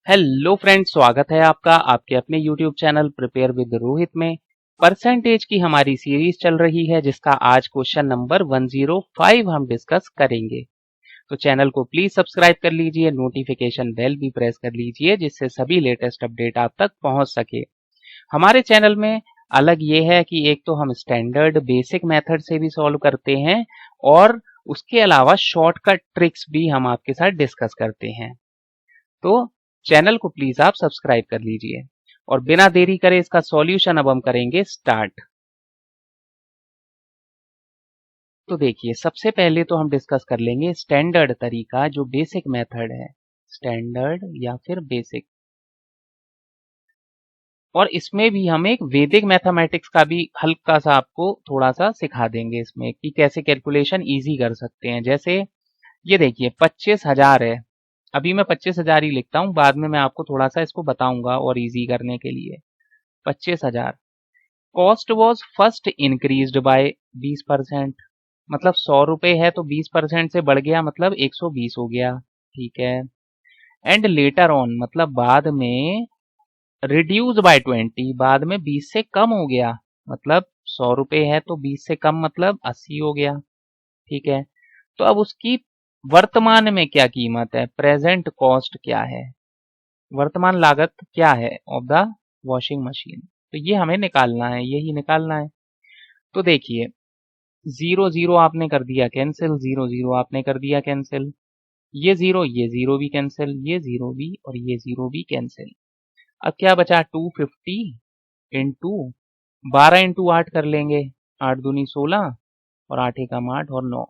Hello friends, स्वागत है आपका आपके अपने YouTube channel prepare with Rohit में। परसेंटेज की हमारी सीरीज चल रही है जिसका आज क्वेश्चन नंबर 105 हम डिस्कस करेंगे। तो चैनल को प्लीज सब्सक्राइब कर लीजिए, नोटिफिकेशन बेल भी प्रेस कर लीजिए जिससे सभी लेटेस्ट अपडेट आप तक पहुंच सके। हमारे चैनल में अलग ये है कि एक तो हम स्टैंडर्ड बेसिक मेथड से भी सॉल्व करते हैं और उसके अलावा शॉर्टकट ट्रिक्स भी हम आपके साथ डिस्कस करते हैं। तो चैनल को प्लीज आप सब्सक्राइब कर लीजिए और बिना देरी करे इसका सॉल्यूशन अब हम करेंगे स्टार्ट। तो देखिए, सबसे पहले तो हम डिस्कस कर लेंगे स्टैंडर्ड तरीका जो बेसिक मेथड है, स्टैंडर्ड या फिर बेसिक। और इसमें भी हम एक वैदिक मैथमेटिक्स का भी हल्का सा आपको थोड़ा सा सिखा देंगे इसमें कि कैसे कैलकुलेशन इजी कर सकते हैं। जैसे ये देखिए 25,000 है, अभी मैं 25,000 ही लिखता हूँ, बाद में मैं आपको थोड़ा सा इसको बताऊंगा और इजी करने के लिए। 25,000 cost was first increased by 20%, मतलब 100 रुपए है तो 20% से बढ़ गया मतलब 120 हो गया। ठीक है। एंड लेटर ऑन मतलब बाद में रिड्यूस बाय 20, बाद में 20 से कम हो गया, मतलब 100 रुपए है तो 20 से कम मतलब 80 हो गया। ठीक है। तो अब उसकी वर्तमान में क्या कीमत है, प्रेजेंट कॉस्ट क्या है, वर्तमान लागत क्या है ऑफ द वॉशिंग मशीन। तो ये हमें निकालना है, यही निकालना है। तो देखिए, जीरो जीरो आपने कर दिया कैंसिल, जीरो जीरो आपने कर दिया कैंसिल, ये जीरो भी कैंसिल, ये जीरो भी और ये जीरो भी कैंसिल। अब क्या बचा, 250 इंटू 12 इंटू 8 कर लेंगे, 8 दूनी 16 और 8 एकम 8 और 9।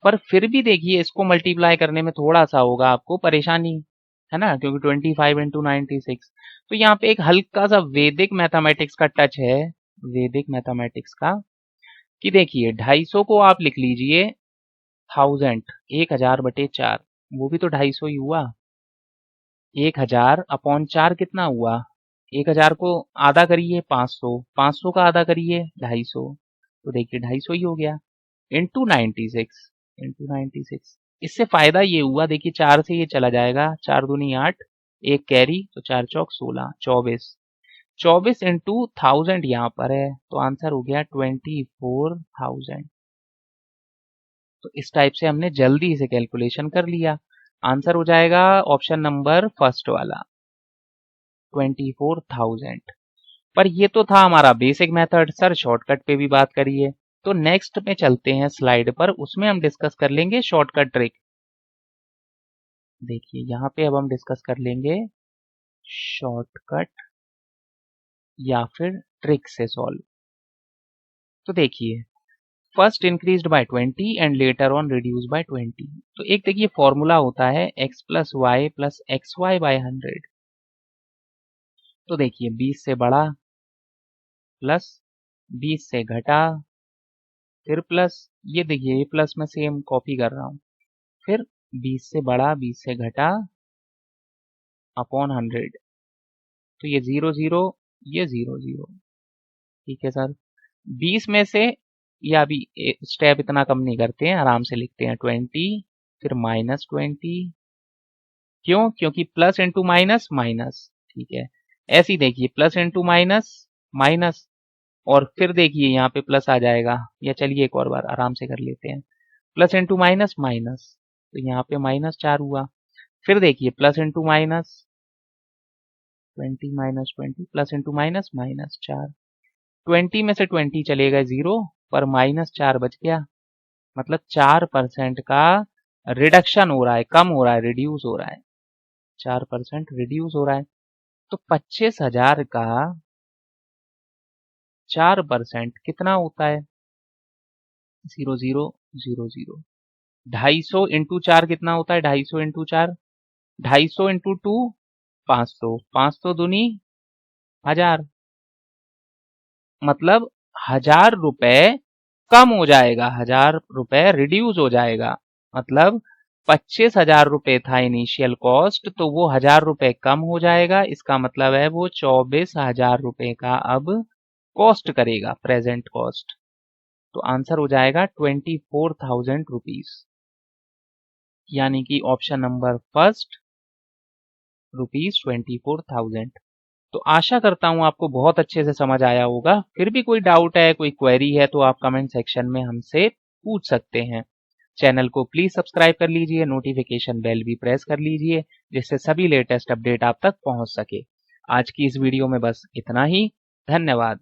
पर फिर भी देखिए इसको मल्टीप्लाई करने में थोड़ा सा होगा आपको परेशानी, है ना, क्योंकि 25 इंटू 96। तो यहाँ पे एक हल्का सा वैदिक मैथमेटिक्स का टच है, वैदिक मैथमेटिक्स का, कि देखिए 250 को आप लिख लीजिए 1000, 1000/4, वो भी तो 250 ही हुआ। 1000/4 कितना हुआ, 1000 को आधा करिए 500, 500 का आधा करिए 250, तो देखिए 250 ही हो गया। इंटू 96, इससे फायदा ये हुआ, देखिए 4 से ये चला जाएगा, 4 दूनी 8, एक कैरी तो 4 चौक 16, 24, 24 इंटू 1000 यहाँ पर है तो आंसर हो गया 24,000। तो इस टाइप से हमने जल्दी से कैलकुलेशन कर लिया। आंसर हो जाएगा ऑप्शन नंबर फर्स्ट वाला, 24,000। पर ये तो था हमारा बेसिक मेथड, सर शॉर्टकट पे भी बात करिए। तो नेक्स्ट में चलते हैं स्लाइड पर, उसमें हम डिस्कस कर लेंगे शॉर्टकट ट्रिक। देखिए यहाँ पे अब हम डिस्कस कर लेंगे शॉर्टकट या फिर ट्रिक से सॉल्व। तो देखिए, first increased by 20 and later on reduce by 20। तो एक देखिए फॉर्मूला होता है x plus y plus x y by 100। तो देखिए 20 से बड़ा प्लस 20 से घटा, फिर प्लस, ये देखिए ये प्लस मैं सेम कॉपी कर रहा हूँ, फिर 20 से बड़ा 20 से घटा अपॉन 100। तो ये जीरो जीरो, ये जीरो जीरो। ठीक है सर, 20 में से, या अभी स्टेप इतना कम नहीं करते हैं, आराम से लिखते हैं 20, फिर -20। क्यों, क्योंकि प्लस इंटू माइनस माइनस। ठीक है, ऐसे ही देखिए प्लस इंटू माइनस माइनस, और फिर देखिए यहाँ पे प्लस आ जाएगा, या चलिए एक और बार आराम से कर लेते हैं, प्लस इंटू माइनस माइनस, तो यहाँ पे -4 हुआ। फिर देखिए plus into minus 20 - 20 plus into minus -4, 20 में से 20 चले गए जीरो, पर -4 बच गया, मतलब 4% का रिडक्शन हो रहा है, कम हो रहा है, रिड्यूस हो रहा है, 4% रिड्यूस हो रहा है। तो 25,000 का 4% कितना होता है, zero zero zero zero. 250 into 4 कितना होता है, 250 इंटू 4, 250 इंटू 2 500, 500 दूनी 1000, मतलब 1000 रुपए कम हो जाएगा, 1000 रुपए रिड्यूस हो जाएगा। मतलब 25,000 रुपए था इनिशियल कॉस्ट, तो वो 1000 रुपए कम हो जाएगा, इसका मतलब है वो 24,000 रुपए का अब कॉस्ट करेगा, प्रेजेंट कॉस्ट। तो आंसर हो जाएगा 24,000 रुपीज, यानी कि ऑप्शन नंबर फर्स्ट ₹24,000। तो आशा करता हूँ आपको बहुत अच्छे से समझ आया होगा। फिर भी कोई डाउट है, कोई क्वेरी है तो आप कमेंट सेक्शन में हमसे पूछ सकते हैं। चैनल को प्लीज सब्सक्राइब कर लीजिए, नोटिफिकेशन बेल भी प्रेस कर लीजिए, जिससे सभी लेटेस्ट अपडेट आप तक पहुंच सके। आज की इस वीडियो में बस इतना ही। धन्यवाद।